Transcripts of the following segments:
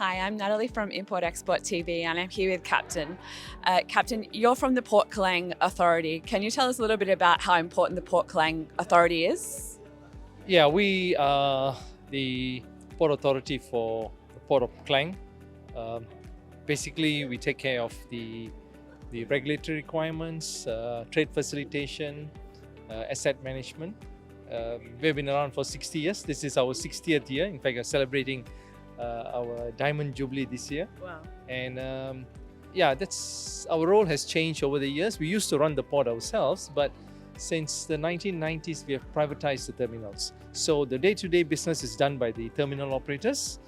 Hi, I'm Natalie from Import Export TV and I'm here with Captain. Captain, you're from the Port Klang Authority. Can you tell us a little bit about how important the Port Klang Authority is? Yeah, we are the Port Authority for the Port of Klang. Basically, we take care of the regulatory requirements, trade facilitation, asset management. We've been around for 60 years. This is our 60th year. In fact, we're celebrating our Diamond Jubilee this year. Wow. And yeah, that's our role has changed over the years. We used to run the port ourselves, but since the 1990s, we have privatized the terminals. So the day-to-day business is done by the terminal operators,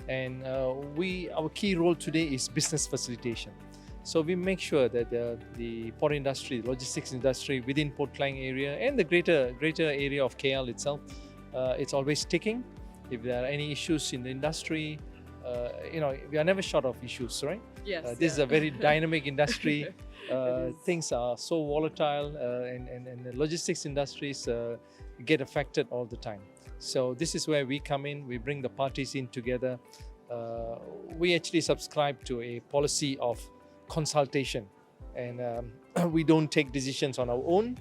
and our key role today is business facilitation. So we make sure that the port industry, the logistics industry within Port Klang area and the greater area of KL itself, it's always ticking. If there are any issues in the industry, we are never short of issues, right? Yes. This is a very dynamic industry. Things are so volatile, and the logistics industries get affected all the time. So this is where we come in. We bring the parties in together. We actually subscribe to a policy of consultation, and we don't take decisions on our own,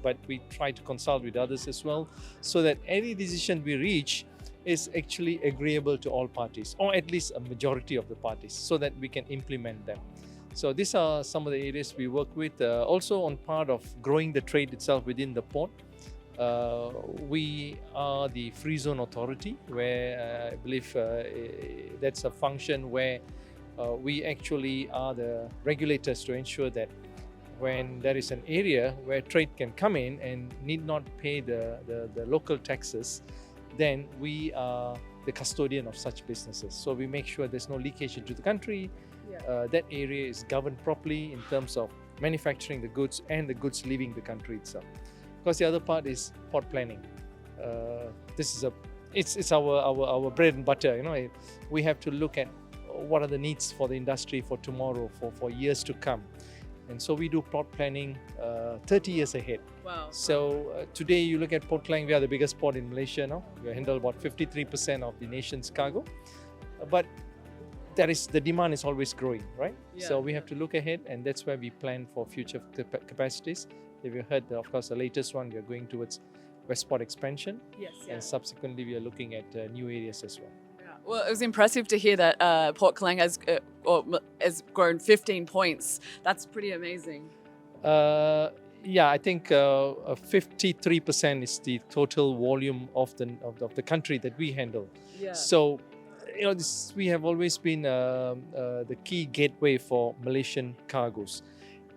but we try to consult with others as well, so that any decision we reach is actually agreeable to all parties, or at least a majority of the parties, so that we can implement them. So these are some of the areas we work with. Also on part of growing the trade itself within the port, we are the Free Zone Authority, where I believe that's a function where we actually are the regulators to ensure that when there is an area where trade can come in and need not pay the local taxes, then we are the custodian of such businesses. So we make sure there's no leakage into the country. That area is governed properly in terms of manufacturing the goods and the goods leaving the country itself. Because the other part is port planning. It's our bread and butter. We have to look at what are the needs for the industry for tomorrow, for years to come. And so we do port planning 30 years ahead. Wow. So today you look at Port Klang, we are the biggest port in Malaysia now. We handle about 53% of the nation's cargo. But the demand is always growing, right? Yeah. So we have to look ahead, and that's where we plan for future capacities. If you heard, of course, the latest one, we are going towards Westport expansion. Yes. And subsequently we are looking at new areas as well. Well, it was impressive to hear that Port Klang has grown 15 points. That's pretty amazing. Yeah, I think 53% is the total volume of the country that we handle. Yeah. So, we have always been the key gateway for Malaysian cargoes,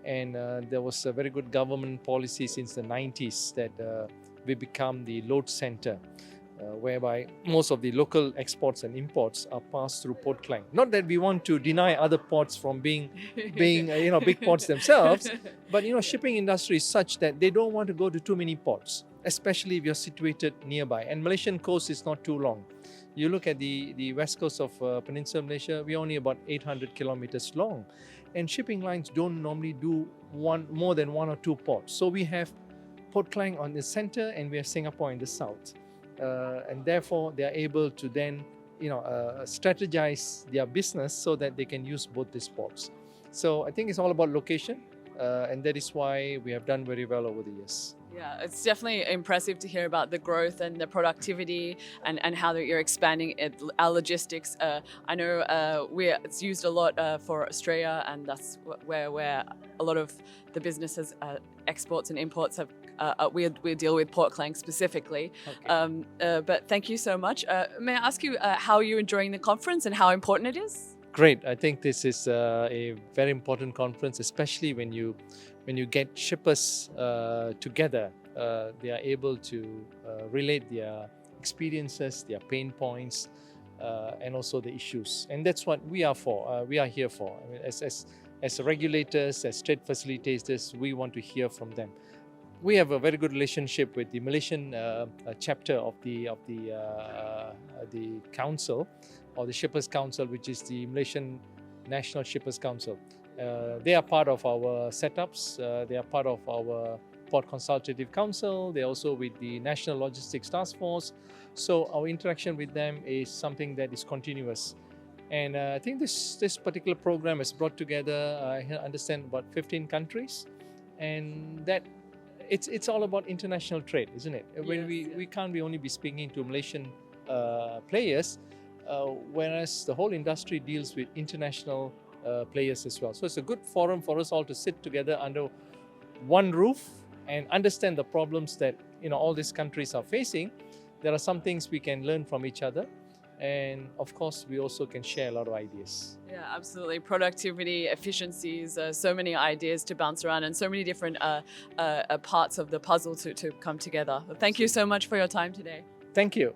and there was a very good government policy since the 90s that we become the load center, whereby most of the local exports and imports are passed through Port Klang. Not that we want to deny other ports from being big ports themselves, but shipping industry is such that they don't want to go to too many ports, especially if you're situated nearby. And Malaysian coast is not too long. You look at the west coast of Peninsular Malaysia, we're only about 800 kilometers long, and shipping lines don't normally do more than one or two ports. So we have Port Klang on the center, and we have Singapore in the south. And therefore they are able to then strategize their business so that they can use both these ports. So I think it's all about location, and that is why we have done very well over the years. Yeah, it's definitely impressive to hear about the growth and the productivity and how that you're expanding our logistics. I know it's used a lot for Australia, and that's where a lot of the businesses, exports and imports have. We deal with Port Klang specifically. Okay. But thank you so much. May I ask you how you're enjoying the conference and how important it is? Great. I think this is a very important conference, especially when you get shippers together. They are able to relate their experiences, their pain points, and also the issues. And that's what we are for. We are here for. I mean, as regulators, as trade facilitators, we want to hear from them. We have a very good relationship with the Malaysian chapter of the council, or the Shippers Council, which is the Malaysian National Shippers Council. They are part of our setups. They are part of our Port Consultative Council. They're also with the National Logistics Task Force. So our interaction with them is something that is continuous. And I think this particular program has brought together, I understand, about 15 countries, and that it's all about international trade, isn't it? When we can't only be speaking to Malaysian players, whereas the whole industry deals with international players as well. So it's a good forum for us all to sit together under one roof and understand the problems that all these countries are facing. There are some things we can learn from each other, and of course we also can share a lot of ideas. Yeah, absolutely. Productivity, efficiencies, so many ideas to bounce around, and so many different parts of the puzzle to come together. Thank you so much for your time today. Thank you.